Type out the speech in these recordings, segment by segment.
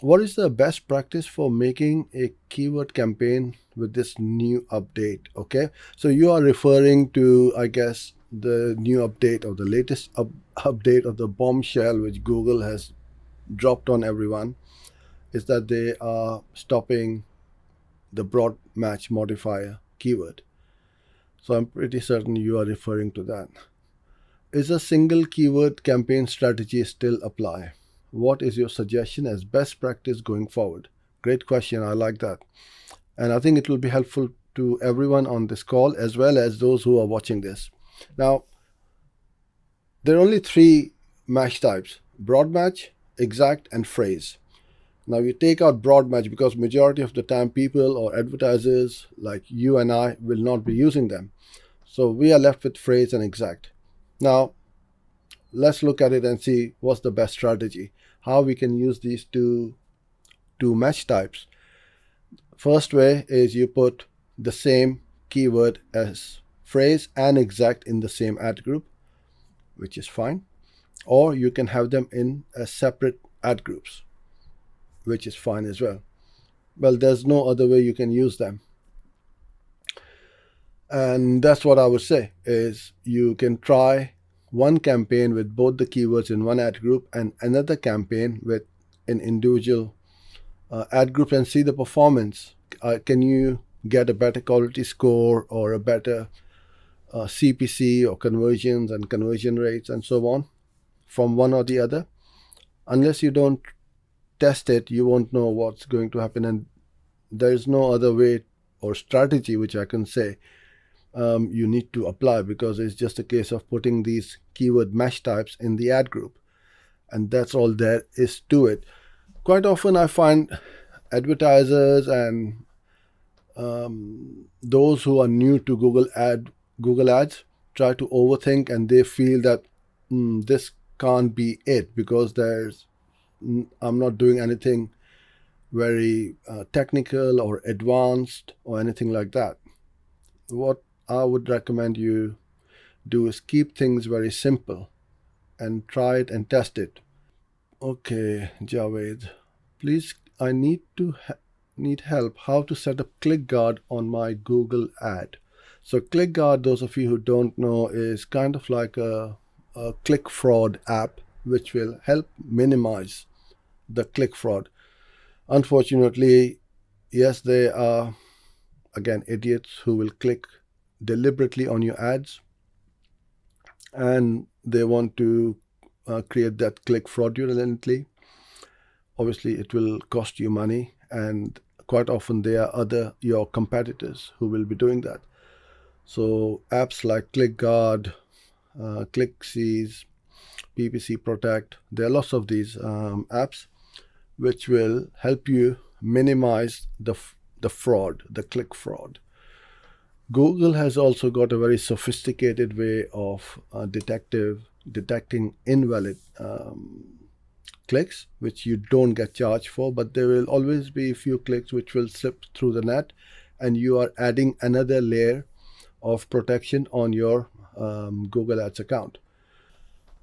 What is the best practice for making a keyword campaign with this new update? Okay, so you are referring to, I guess, the new update or the latest update of the bombshell which Google has dropped on everyone, is that they are stopping the broad match modifier keyword. So I'm pretty certain you are referring to that. Is a single keyword campaign strategy still apply? What is your suggestion as best practice going forward? Great question. I like that. And I think it will be helpful to everyone on this call as well as those who are watching this. Now, there are only three match types: broad match, exact, and phrase. Now you take out broad match because majority of the time people or advertisers like you and I will not be using them. So we are left with phrase and exact. Now let's look at it and see what's the best strategy, how we can use these two match types. First way is you put the same keyword as phrase and exact in the same ad group, which is fine. Or you can have them in a separate ad groups, which is fine as well. Well, there's no other way you can use them. And that's what I would say is you can try one campaign with both the keywords in one ad group and another campaign with an individual ad group and see the performance. Can you get a better quality score or a better CPC or conversions and conversion rates and so on from one or the other? Unless you don't test it, you won't know what's going to happen. And there's no other way or strategy which I can say you need to apply, because it's just a case of putting these keyword match types in the ad group. And that's all there is to it. Quite often I find advertisers and those who are new to Google Ads try to overthink, and they feel that this can't be it because I'm not doing anything very technical or advanced or anything like that. What I would recommend you do is keep things very simple and try it and test it. Okay, Javed, please, I need help how to set up ClickGuard on my Google ad. So ClickGuard, those of you who don't know, is kind of like a click fraud app which will help minimize the click fraud. Unfortunately, yes, there are again idiots who will click deliberately on your ads and they want to create that click fraudulently. Obviously it will cost you money, and quite often there are other your competitors who will be doing that. So apps like ClickGuard, ClickSeize, PPC Protect, there are lots of these apps which will help you minimize the fraud, the click fraud. Google has also got a very sophisticated way of detecting invalid clicks, which you don't get charged for, but there will always be a few clicks which will slip through the net, and you are adding another layer of protection on your Google Ads account.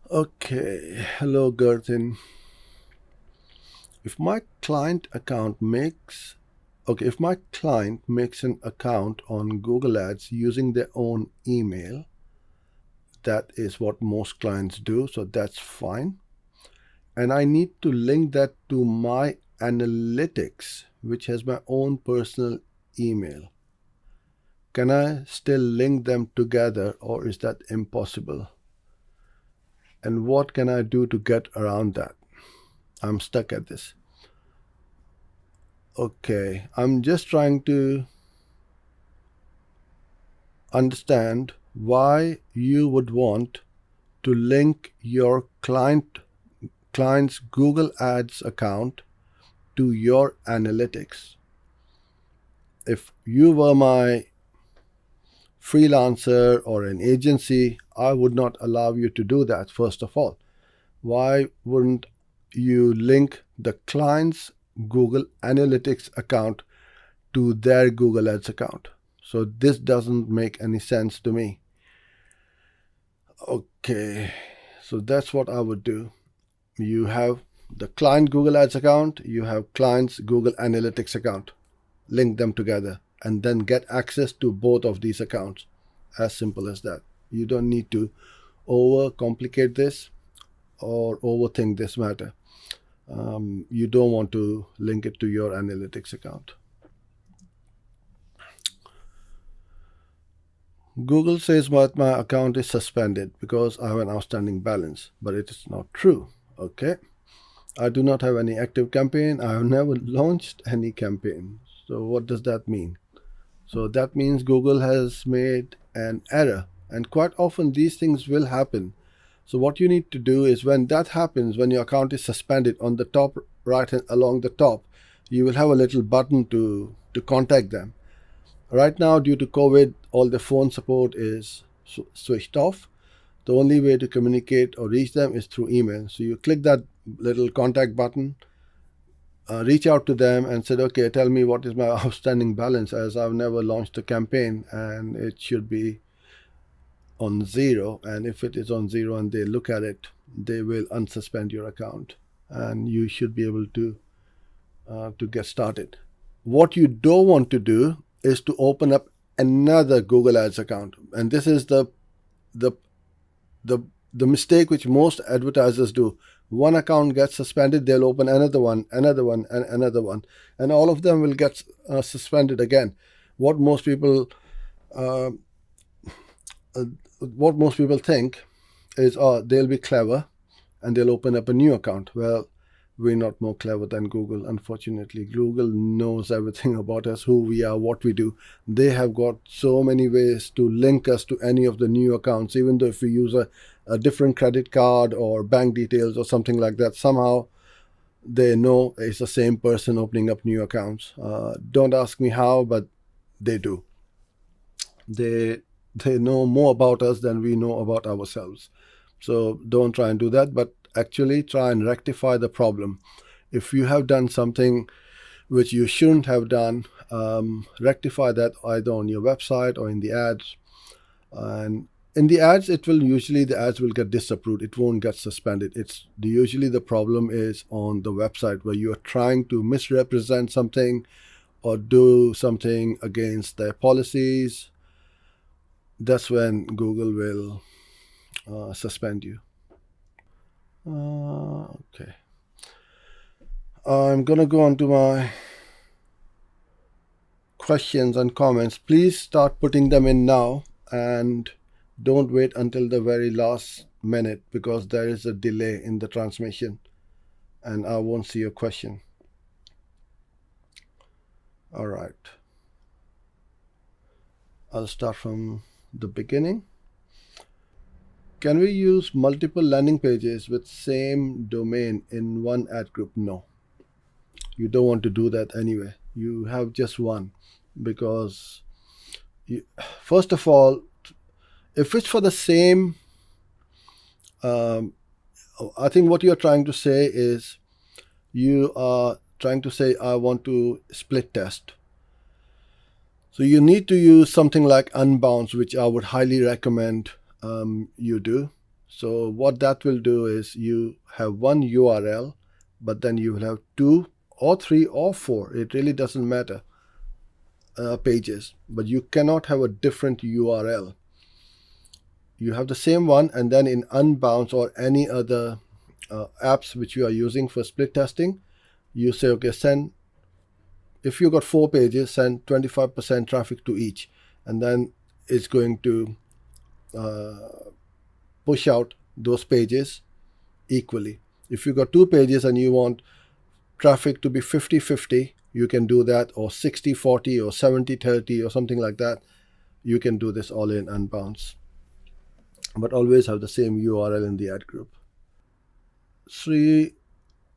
Okay, hello Gerthin. If my client makes an account on Google Ads using their own email, that is what most clients do, so that's fine. And I need to link that to my analytics, which has my own personal email. Can I still link them together, or is that impossible? And what can I do to get around that? I'm stuck at this. Okay, I'm just trying to understand why you would want to link your client's Google Ads account to your analytics. If you were my freelancer or an agency, I would not allow you to do that, first of all. Why wouldn't you link the client's Google Analytics account to their Google Ads account? So this doesn't make any sense to me. Okay, so that's what I would do. You have the client Google Ads account, you have client's Google Analytics account. Link them together and then get access to both of these accounts. As simple as that. You don't need to overcomplicate this or overthink this matter. You don't want to link it to your analytics account. Google says that my account is suspended because I have an outstanding balance, but it is not true. Okay. I do not have any active campaign. I have never launched any campaign. So what does that mean? So that means Google has made an error, and quite often these things will happen. So what you need to do is, when that happens, when your account is suspended, on the top right and along the top, you will have a little button to contact them. Right now, due to COVID, all the phone support is switched off. The only way to communicate or reach them is through email. So you click that little contact button, reach out to them and said, okay, tell me what is my outstanding balance, as I've never launched a campaign and it should be on 0. And if it is on 0 and they look at it, they will unsuspend your account and you should be able to get started. What you don't want to do is to open up another Google Ads account. And this is the mistake which most advertisers do. One account gets suspended, they'll open another one, and another one, and all of them will get suspended again. What most people think is, they'll be clever and they'll open up a new account. Well, we're not more clever than Google, unfortunately. Google knows everything about us, who we are, what we do. They have got so many ways to link us to any of the new accounts. Even though if we use a different credit card or bank details or something like that, somehow they know it's the same person opening up new accounts. Don't ask me how, but they do. They know more about us than we know about ourselves. So don't try and do that, but actually try and rectify the problem. If you have done something which you shouldn't have done, rectify that either on your website or in the ads. And in the ads, the ads will get disapproved. It won't get suspended. Usually the problem is on the website, where you are trying to misrepresent something or do something against their policies. That's when Google will suspend you. Okay. I'm gonna go on to my questions and comments. Please start putting them in now and don't wait until the very last minute, because there is a delay in the transmission and I won't see your question. All right. I'll start from the beginning. Can we use multiple landing pages with same domain in one ad group? No. You don't want to do that anyway. You have just one, because first of all, if it's for the same, I think what you're trying to say is, you are trying to say, I want to split test. So you need to use something like Unbounce, which I would highly recommend you do. So what that will do is, you have one URL, but then you will have 2 or 3 or 4, it really doesn't matter, pages, but you cannot have a different URL. You have the same one, and then in Unbounce or any other apps which you are using for split testing, you say, okay, send, if you got 4 pages, send 25% traffic to each, and then it's going to push out those pages equally. If you got 2 pages and you want traffic to be 50-50, you can do that, or 60-40 or 70-30 or something like that. You can do this all in Unbounce, but always have the same URL in the ad group. Sri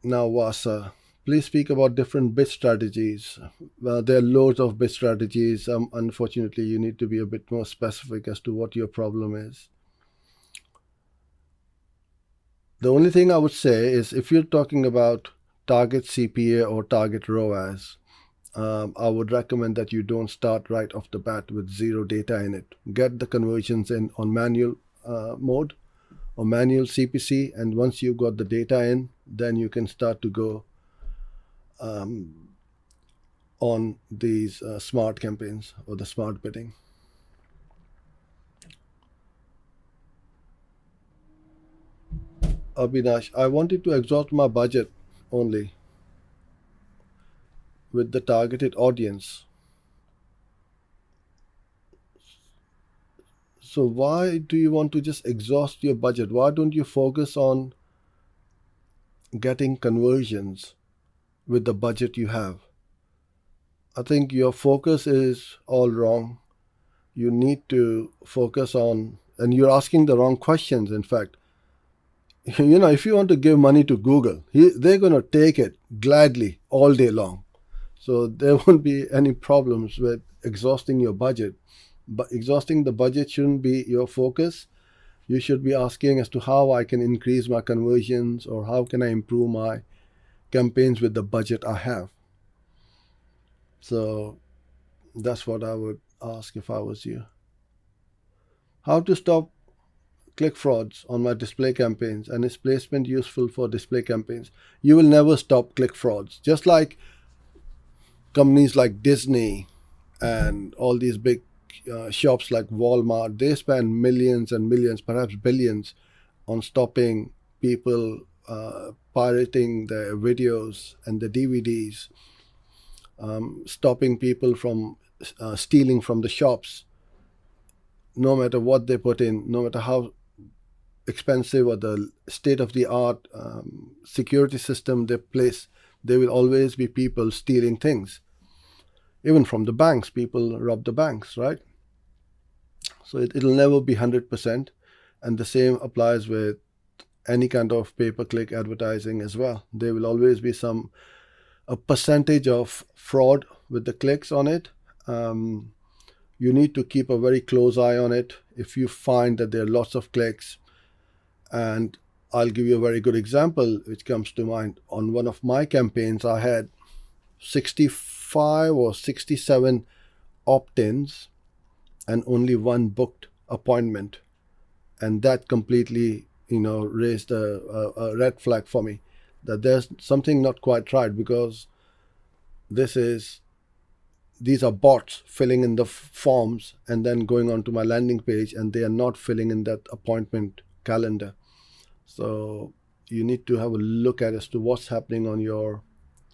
Nawasa, please speak about different bid strategies. Well, there are loads of bid strategies. Unfortunately, you need to be a bit more specific as to what your problem is. The only thing I would say is, if you're talking about target CPA or target ROAS, I would recommend that you don't start right off the bat with 0 data in it. Get the conversions in on manual mode, or manual CPC. And once you've got the data in, then you can start to go on these smart campaigns or the smart bidding. Abhinash, I wanted to exhaust my budget only with the targeted audience. So why do you want to just exhaust your budget? Why don't you focus on getting conversions with the budget you have? I think your focus is all wrong. You need to focus on, and you're asking the wrong questions, in fact. If you want to give money to Google, they're going to take it gladly all day long. So there won't be any problems with exhausting your budget. But exhausting the budget shouldn't be your focus. You should be asking as to how I can increase my conversions or how can I improve my campaigns with the budget I have. So that's what I would ask if I was you. How to stop click frauds on my display campaigns, and is placement useful for display campaigns? You will never stop click frauds. Just like companies like Disney and all these big shops like Walmart, they spend millions and millions, perhaps billions, on stopping people pirating their videos and the DVDs, stopping people from stealing from the shops. No matter what they put in, no matter how expensive or the state-of-the-art security system they place, there will always be people stealing things. Even from the banks, people rob the banks, right? So it'll never be 100%. And the same applies with any kind of pay-per-click advertising as well. There will always be a percentage of fraud with the clicks on it. You need to keep a very close eye on it. If you find that there are lots of clicks, and I'll give you a very good example which comes to mind. On one of my campaigns, I had 65 or 67 opt-ins and only one booked appointment. And that completely, raised a red flag for me that there's something not quite right, because these are bots filling in the forms and then going onto my landing page, and they are not filling in that appointment calendar. So you need to have a look at as to what's happening on your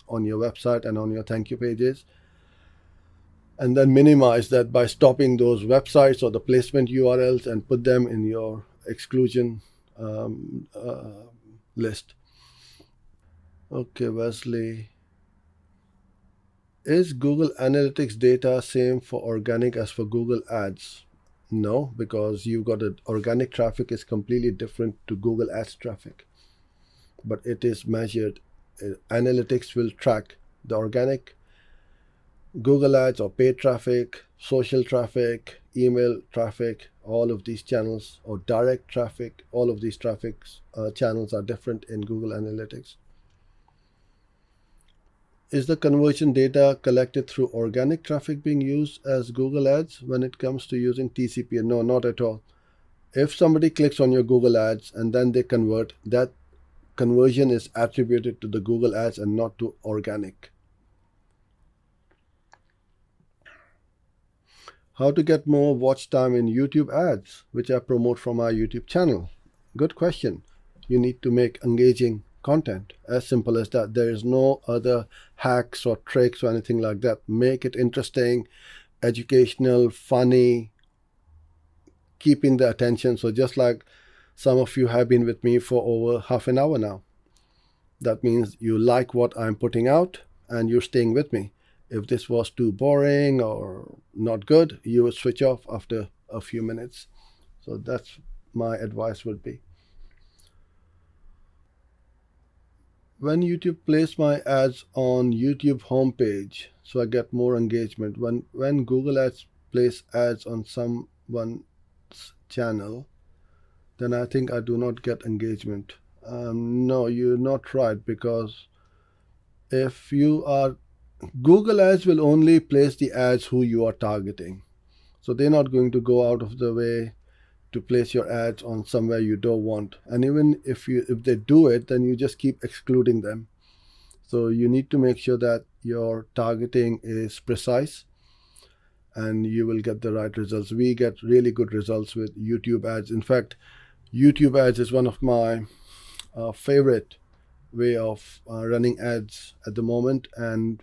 website and on your thank you pages, and then minimize that by stopping those websites or the placement URLs and put them in your exclusion list. Okay, Wesley. Is Google Analytics data same for organic as for Google Ads? No, because you've got organic traffic is completely different to Google Ads traffic. But it is measured. Analytics will track the organic Google Ads or paid traffic, social traffic, email traffic, all of these channels, or direct traffic. All of these channels are different in Google Analytics. Is the conversion data collected through organic traffic being used as Google Ads when it comes to using TCP? No, not at all. If somebody clicks on your Google Ads and then they convert, that conversion is attributed to the Google Ads and not to organic. How to get more watch time in YouTube ads, which I promote from my YouTube channel? Good question. You need to make engaging content. As simple as that. There is no other hacks or tricks or anything like that. Make it interesting, educational, funny, keeping the attention. So just like some of you have been with me for over half an hour now, that means you like what I'm putting out and you're staying with me. If this was too boring or not good, you would switch off after a few minutes. So that's my advice would be. When YouTube plays my ads on YouTube homepage, so I get more engagement. When Google Ads plays ads on someone's channel, then I think I do not get engagement. No, you're not right, because if you are, Google Ads will only place the ads who you are targeting. So they're not going to go out of the way to place your ads on somewhere you don't want. And even if they do it, then you just keep excluding them. So you need to make sure that your targeting is precise and you will get the right results. We get really good results with YouTube ads. In fact, YouTube ads is one of my favorite way of running ads at the moment. And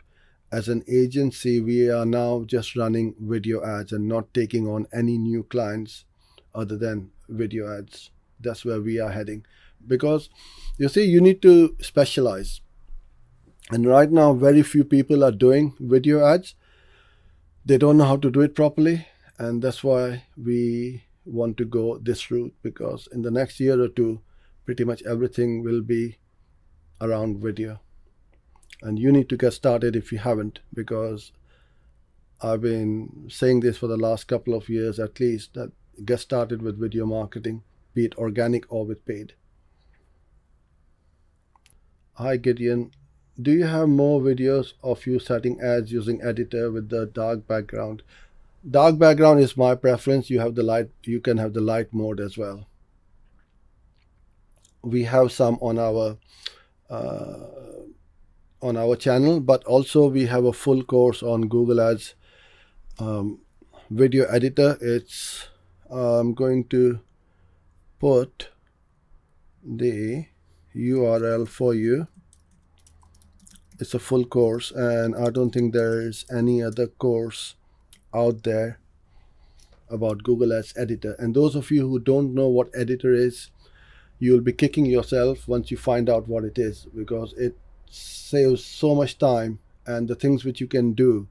as an agency, we are now just running video ads and not taking on any new clients other than video ads. That's where we are heading, because you see, you need to specialize. And right now, very few people are doing video ads. They don't know how to do it properly. And that's why we want to go this route, because in the next year or two, pretty much everything will be around video. And you need to get started if you haven't, because I've been saying this for the last couple of years at least, that get started with video marketing, be it organic or with paid. Hi Gideon, do you have more videos of you setting ads using editor with the dark background? Dark background is my preference. You have the light, you can have the light mode as well. We have some on our channel, but also we have a full course on Google Ads video editor. It's I'm going to put the URL for you. It's a full course, and I don't think there's any other course out there about Google Ads editor. And those of you who don't know what editor is, you'll be kicking yourself once you find out what it is, because it saves so much time, and the things which you can do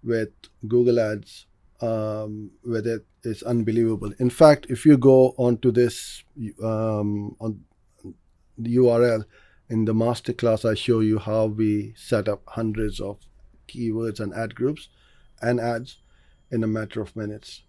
with Google Ads with it is unbelievable. In fact, if you go onto this on the URL in the masterclass, I show you how we set up hundreds of keywords and ad groups and ads in a matter of minutes.